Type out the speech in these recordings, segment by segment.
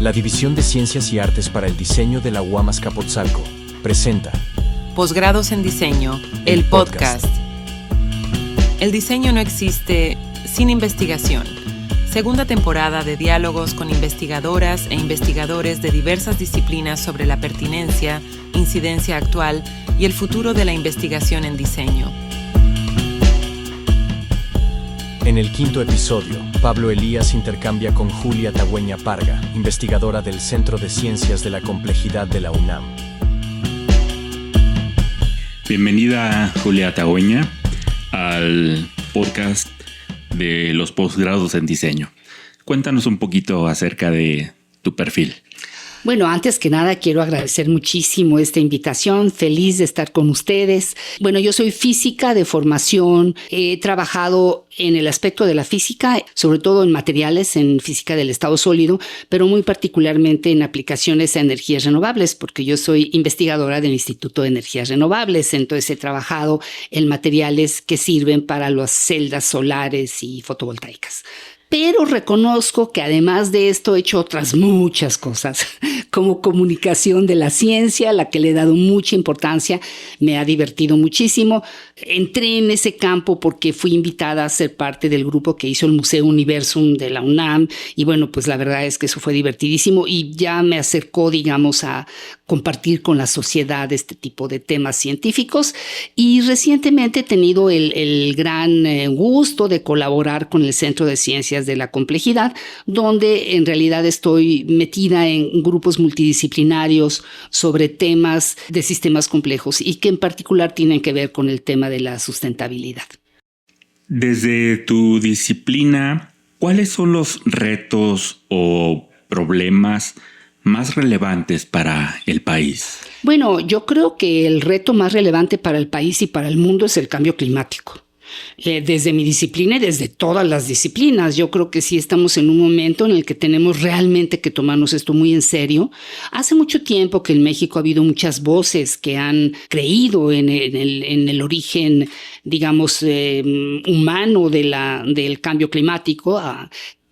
La División de Ciencias y Artes para el Diseño de la UAM Azcapotzalco presenta Posgrados en Diseño, el podcast. El diseño no existe sin investigación. Segunda temporada de diálogos con investigadoras e investigadores de diversas disciplinas sobre la pertinencia, incidencia actual y el futuro de la investigación en diseño. En el quinto episodio, Pablo Elías intercambia con Julia Tagüeña Parga, investigadora del Centro de Ciencias de la Complejidad de la UNAM. Bienvenida, Julia Tagüeña, al podcast de los posgrados en diseño. Cuéntanos un poquito acerca de tu perfil. Bueno, antes que nada quiero agradecer muchísimo esta invitación, feliz de estar con ustedes. Bueno, yo soy física de formación, he trabajado en el aspecto de la física, sobre todo en materiales, en física del estado sólido, pero muy particularmente en aplicaciones a energías renovables, porque yo soy investigadora del Instituto de Energías Renovables, entonces he trabajado en materiales que sirven para las celdas solares y fotovoltaicas. Pero reconozco que además de esto he hecho otras muchas cosas, como comunicación de la ciencia, a la que le he dado mucha importancia, me ha divertido muchísimo. Entré en ese campo porque fui invitada a ser parte del grupo que hizo el Museo Universum de la UNAM y bueno, pues la verdad es que eso fue divertidísimo y ya me acercó, digamos, a compartir con la sociedad este tipo de temas científicos y recientemente he tenido el gran gusto de colaborar con el Centro de Ciencias de la Complejidad, donde en realidad estoy metida en grupos multidisciplinarios sobre temas de sistemas complejos y que en particular tienen que ver con el tema de la sustentabilidad. Desde tu disciplina, ¿cuáles son los retos o problemas más relevantes para el país? Bueno, yo creo que el reto más relevante para el país y para el mundo es el cambio climático. Desde mi disciplina y desde todas las disciplinas, yo creo que sí estamos en un momento en el que tenemos realmente que tomarnos esto muy en serio. Hace mucho tiempo que en México ha habido muchas voces que han creído en el origen, digamos, humano del cambio climático,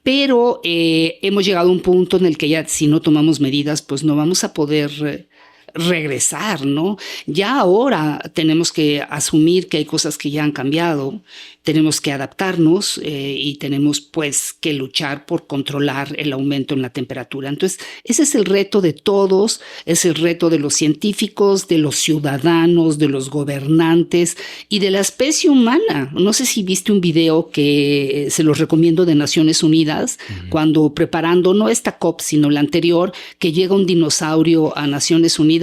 pero hemos llegado a un punto en el que ya si no tomamos medidas, pues no vamos a poder regresar, ¿no? Ya ahora tenemos que asumir que hay cosas que ya han cambiado, tenemos que adaptarnos y tenemos pues que luchar por controlar el aumento en la temperatura. Entonces, ese es el reto de todos, es el reto de los científicos, de los ciudadanos, de los gobernantes y de la especie humana. No sé si viste un video que se los recomiendo de Naciones Unidas, cuando preparando no esta COP, sino la anterior, que llega un dinosaurio a Naciones Unidas,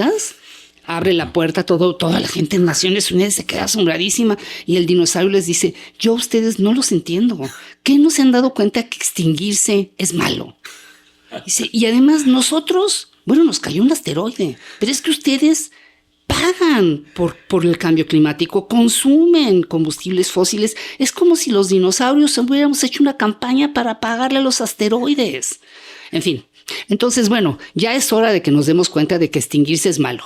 abre la puerta, toda la gente en Naciones Unidas se queda asombradísima y el dinosaurio les dice, yo a ustedes no los entiendo, ¿qué no se han dado cuenta que extinguirse es malo? Dice, y además nosotros, bueno, nos cayó un asteroide, pero es que ustedes pagan por el cambio climático, consumen combustibles fósiles, es como si los dinosaurios hubiéramos hecho una campaña para pagarle a los asteroides. En fin, entonces, bueno, ya es hora de que nos demos cuenta de que extinguirse es malo.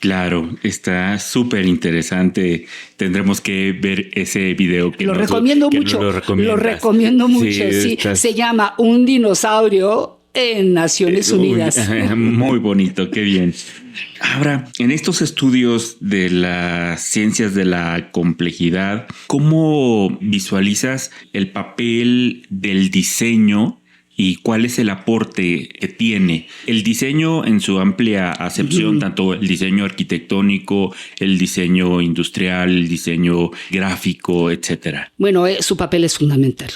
Claro, está súper interesante. Tendremos que ver ese video. Lo recomiendo mucho. Lo recomiendo mucho. Sí, se llama Un dinosaurio en Naciones Unidas. Muy bonito, qué bien. Ahora, en estos estudios de las ciencias de la complejidad, ¿cómo visualizas el papel del diseño? ¿Y cuál es el aporte que tiene el diseño en su amplia acepción, tanto el diseño arquitectónico, el diseño industrial, el diseño gráfico, etcétera? Bueno, su papel es fundamental.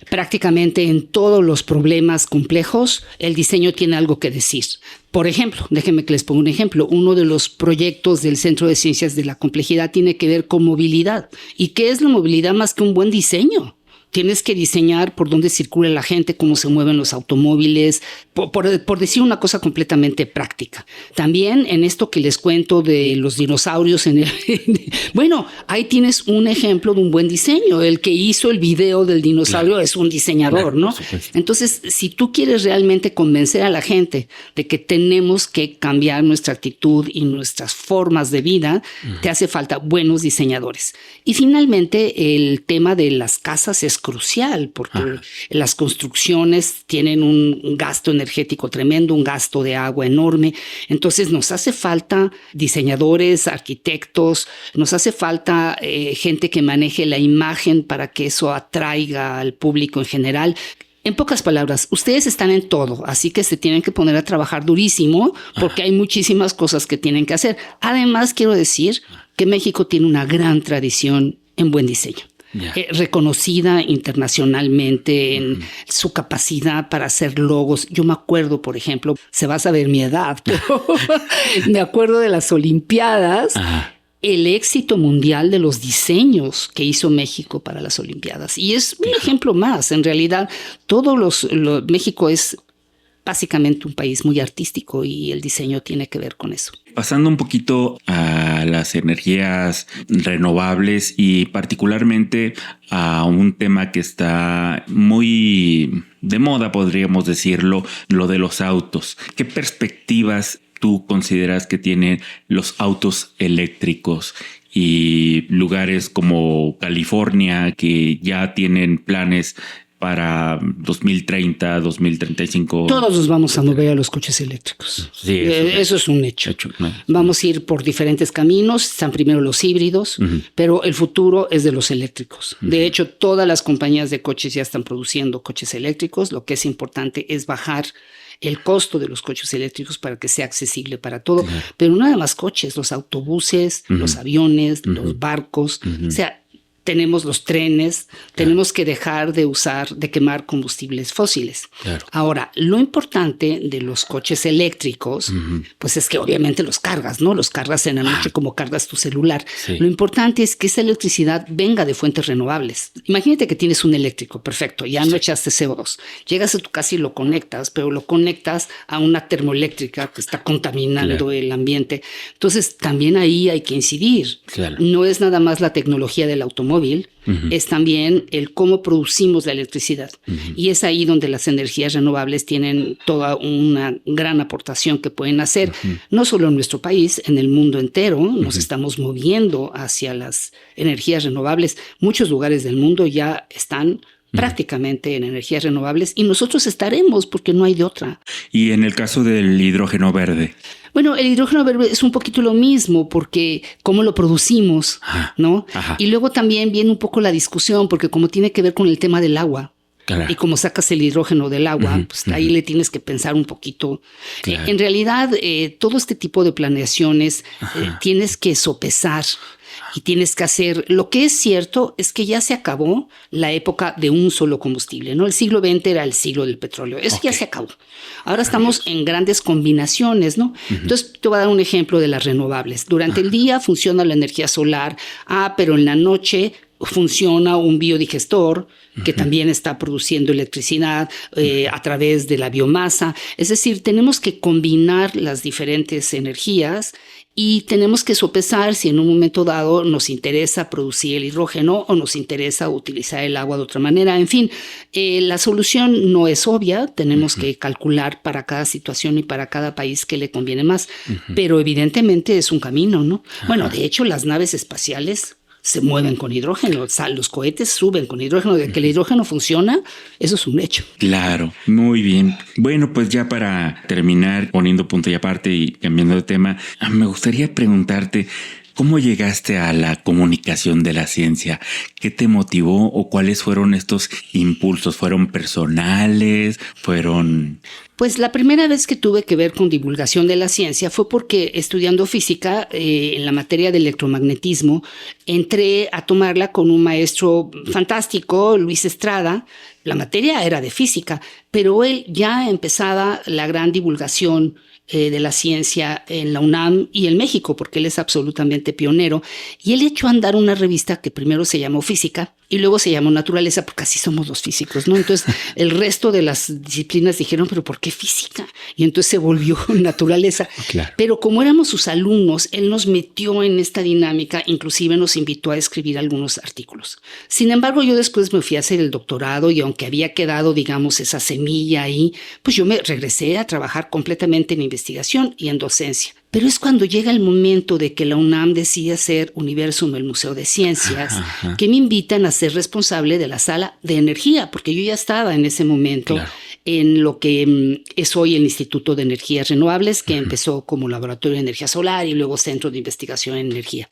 Prácticamente en todos los problemas complejos, el diseño tiene algo que decir. Por ejemplo, déjenme que les ponga un ejemplo. Uno de los proyectos del Centro de Ciencias de la Complejidad tiene que ver con movilidad. ¿Y qué es la movilidad más que un buen diseño? Tienes que diseñar por dónde circula la gente, cómo se mueven los automóviles, por decir una cosa completamente práctica. También en esto que les cuento de los dinosaurios, bueno, ahí tienes un ejemplo de un buen diseño. El que hizo el video del dinosaurio es un diseñador, ¿no? Entonces, si tú quieres realmente convencer a la gente de que tenemos que cambiar nuestra actitud y nuestras formas de vida, te hace falta buenos diseñadores. Y finalmente, el tema de las casas es crucial porque las construcciones tienen un gasto energético tremendo, un gasto de agua enorme. Entonces nos hace falta diseñadores, arquitectos, nos hace falta gente que maneje la imagen para que eso atraiga al público en general. En pocas palabras, ustedes están en todo, así que se tienen que poner a trabajar durísimo porque hay muchísimas cosas que tienen que hacer. Además, quiero decir que México tiene una gran tradición en buen diseño. Reconocida internacionalmente en su capacidad para hacer logos. Yo me acuerdo, por ejemplo, se va a saber mi edad, pero me acuerdo de las Olimpiadas. El éxito mundial de los diseños que hizo México para las Olimpiadas. Y es un ejemplo más. En realidad, México es básicamente un país muy artístico y el diseño tiene que ver con eso. Pasando un poquito a las energías renovables y particularmente a un tema que está muy de moda, podríamos decirlo, lo de los autos. ¿Qué perspectivas tú consideras que tienen los autos eléctricos y lugares como California que ya tienen planes para 2030, 2035? Todos nos vamos a mover a los coches eléctricos. Sí, eso es un hecho. Vamos a ir por diferentes caminos. Están primero los híbridos, pero el futuro es de los eléctricos. De hecho, todas las compañías de coches ya están produciendo coches eléctricos. Lo que es importante es bajar el costo de los coches eléctricos para que sea accesible para todo. Pero no nada más coches, los autobuses, los aviones, los barcos. O sea, tenemos los trenes, tenemos que dejar de quemar combustibles fósiles. Ahora, lo importante de los coches eléctricos, pues es que obviamente los cargas, ¿no? Los cargas en la noche como cargas tu celular. Lo importante es que esa electricidad venga de fuentes renovables. Imagínate que tienes un eléctrico, perfecto, ya no echaste CO2. Llegas a tu casa y lo conectas, pero lo conectas a una termoeléctrica que está contaminando el ambiente. Entonces, también ahí hay que incidir. No es nada más la tecnología del automóvil, es también el cómo producimos la electricidad. Y es ahí donde las energías renovables tienen toda una gran aportación que pueden hacer, no solo en nuestro país, en el mundo entero. Nos estamos moviendo hacia las energías renovables. Muchos lugares del mundo ya están prácticamente en energías renovables y nosotros estaremos porque no hay de otra. Y en el caso del hidrógeno verde. Bueno, el hidrógeno verde es un poquito lo mismo porque cómo lo producimos, ¿no? Y luego también viene un poco la discusión porque como tiene que ver con el tema del agua. Y como sacas el hidrógeno del agua, pues ahí le tienes que pensar un poquito. En realidad, todo este tipo de planeaciones tienes que sopesar y tienes que hacer. Lo que es cierto es que ya se acabó la época de un solo combustible, ¿no? El siglo XX era el siglo del petróleo. Eso ya se acabó. Ahora estamos en grandes combinaciones, ¿no? Entonces, te voy a dar un ejemplo de las renovables. Durante el día funciona la energía solar, pero en la noche funciona un biodigestor que también está produciendo electricidad a través de la biomasa. Es decir, tenemos que combinar las diferentes energías y tenemos que sopesar si en un momento dado nos interesa producir el hidrógeno o nos interesa utilizar el agua de otra manera. En fin, la solución no es obvia. Tenemos que calcular para cada situación y para cada país qué le conviene más. Pero evidentemente es un camino, ¿no? Bueno, de hecho, las naves espaciales se mueven con hidrógeno, los cohetes suben con hidrógeno. De que el hidrógeno funciona, eso es un hecho. Claro, muy bien. Bueno, pues ya para terminar, poniendo punto y aparte y cambiando de tema, me gustaría preguntarte, ¿cómo llegaste a la comunicación de la ciencia? ¿Qué te motivó o cuáles fueron estos impulsos? ¿Fueron personales? Pues la primera vez que tuve que ver con divulgación de la ciencia fue porque estudiando física en la materia de electromagnetismo entré a tomarla con un maestro fantástico, Luis Estrada. La materia era de física, pero él ya empezaba la gran divulgación de la ciencia en la UNAM y en México, porque él es absolutamente pionero. Y él echó a andar una revista que primero se llamó Física y luego se llamó Naturaleza, porque así somos los físicos, ¿no? Entonces el resto de las disciplinas dijeron, ¿pero por qué física? Y entonces se volvió Naturaleza. Pero como éramos sus alumnos, él nos metió en esta dinámica, inclusive nos invitó a escribir algunos artículos. Sin embargo, yo después me fui a hacer el doctorado y aunque había quedado, digamos, esa semilla ahí, pues yo me regresé a trabajar completamente en investigación y en docencia. Pero es cuando llega el momento de que la UNAM decide hacer Universum, el Museo de Ciencias, que me invitan a ser responsable de la sala de energía, porque yo ya estaba en ese momento en lo que es hoy el Instituto de Energías Renovables, que empezó como Laboratorio de Energía Solar y luego Centro de Investigación en Energía.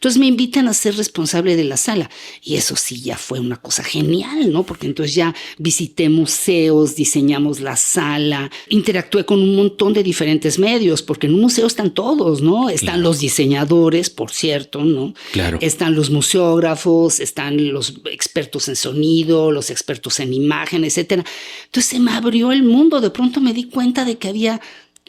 Entonces me invitan a ser responsable de la sala y eso sí ya fue una cosa genial, ¿no? Porque entonces ya visité museos, diseñamos la sala, interactué con un montón de grupos medios, porque en un museo están todos, ¿no? Están los diseñadores, por cierto, ¿no? Claro. Están los museógrafos, están los expertos en sonido, los expertos en imagen, etcétera. Entonces se me abrió el mundo, de pronto me di cuenta de que había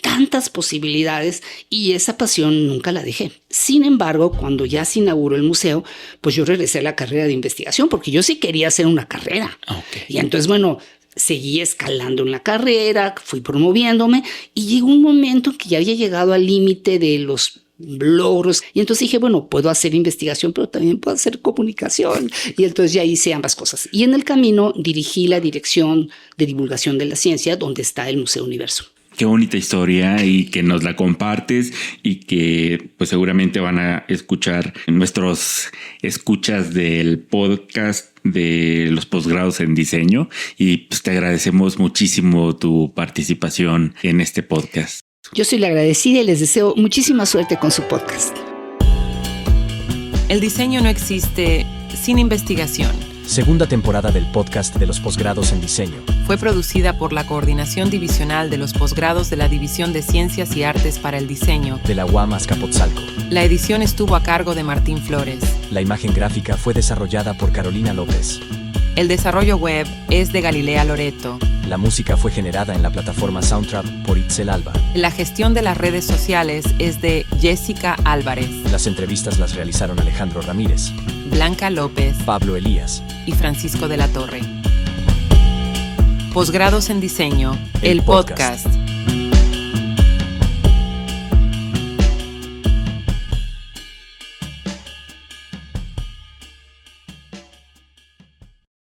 tantas posibilidades y esa pasión nunca la dejé. Sin embargo, cuando ya se inauguró el museo, pues yo regresé a la carrera de investigación porque yo sí quería hacer una carrera. Okay. Y entonces, bueno, seguí escalando en la carrera, fui promoviéndome y llegó un momento en que ya había llegado al límite de los logros y entonces dije, bueno, puedo hacer investigación, pero también puedo hacer comunicación y entonces ya hice ambas cosas. Y en el camino dirigí la Dirección de Divulgación de la Ciencia, donde está el Museo Universum. Qué bonita historia y que nos la compartes y que pues seguramente van a escuchar nuestros escuchas del podcast de los posgrados en diseño y pues te agradecemos muchísimo tu participación en este podcast. Yo soy la agradecida y les deseo muchísima suerte con su podcast. El diseño no existe sin investigación. Segunda temporada del podcast de los posgrados en diseño. Fue producida por la Coordinación Divisional de los Posgrados de la División de Ciencias y Artes para el Diseño de la UAM Azcapotzalco. La edición estuvo a cargo de Martín Flores. La imagen gráfica fue desarrollada por Carolina López. El desarrollo web es de Galilea Loreto. La música fue generada en la plataforma Soundtrap por Itzel Alba. La gestión de las redes sociales es de Jessica Álvarez. Las entrevistas las realizaron Alejandro Ramírez, Blanca López, Pablo Elías y Francisco de la Torre. Posgrados en Diseño, el podcast.